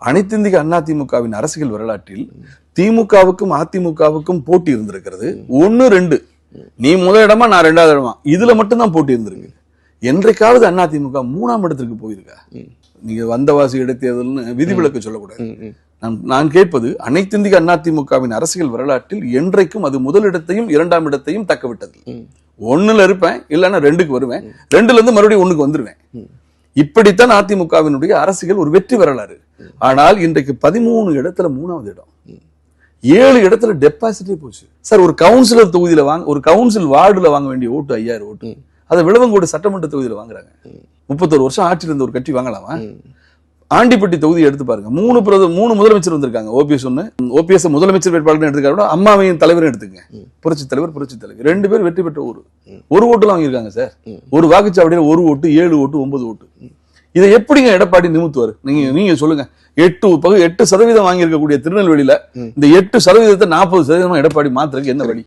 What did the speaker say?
அனைத்து இந்திய அண்ணா திமுகவின் அரசியல் வரலாற்றில் திமுகவுக்கும் அதிமுகவுக்கும் போட்டி இருந்திருக்கிறது. 1-2, நீ முதல் இடமா நான் 2வது இடமா, இதுல மட்டும்தான் போட்டி இருந்திருக்கு. என்றைக்காவது அண்ணா திமுக 3ஆம் இடத்திற்கு போயிருக்கா? நீங்க வந்தவாசி இடைத்தேர்தல்னு விதிவிலக்கு சொல்லக்கூடாது. நான் கேட்பது, அனைத்து இந்திய அண்ணா திமுகவின் அரசியல் வரலாற்றில் என்றைக்கும் அது முதலிடத்தையும் 2ஆம் இடத்தையும் தக்கவிட்டது. 1ல இருப்பேன், இல்லைன்னா 2க்கு வருவேன், 2ல இருந்து மறுபடியும் 1க்கு வந்துருவேன். இப்படித்தான் அதிமுகவினுடைய அரசியல் ஒரு வெற்றி வரலாறு. ஆனால் இன்றைக்கு 13 இடத்துல 3வது இடம், 7 இடத்துல டெபாசிட்டே போச்சு சார். ஒரு கவுன்சிலர் தொகுதியில ஒரு கவுன்சில் வார்டுல வாங்க வேண்டிய ஓட்டு 5000 ஓட்டு, அதை விளவங்கோடு சட்டமன்ற தொகுதியில வாங்குறாங்க. 31 வருஷம் ஆட்சியில் இருந்த ஒரு கட்சி வாங்கலாமா? ஆண்டிப்பட்டி தொகுதியை எடுத்து பாருங்க, 3 முதலமைச்சர் வந்திருக்காங்க. ஓபிஎஸ் முதலமைச்சர் வேட்பாளர் எடுத்துக்காரு, அம்மாவையும் தலைவரும் எடுத்துங்க. புரட்சி தலைவர் 2 பேர் வெற்றி பெற்ற ஒரு ஓட்டுலாம் வாங்கியிருக்காங்க சார். ஒரு வாக்குச்சாவடியில் 1 ஓட்டு, 7 ஓட்டு, 9 ஓட்டு. இதை எப்படிங்க எடப்பாடி நிமித்துவாரு? நீங்க சொல்லுங்க. 8% வாங்கியிருக்கக்கூடிய திருநெல்வேலியில இந்த 8% 40% எடப்பாடி மாத்திரக்கு என்ன வழி?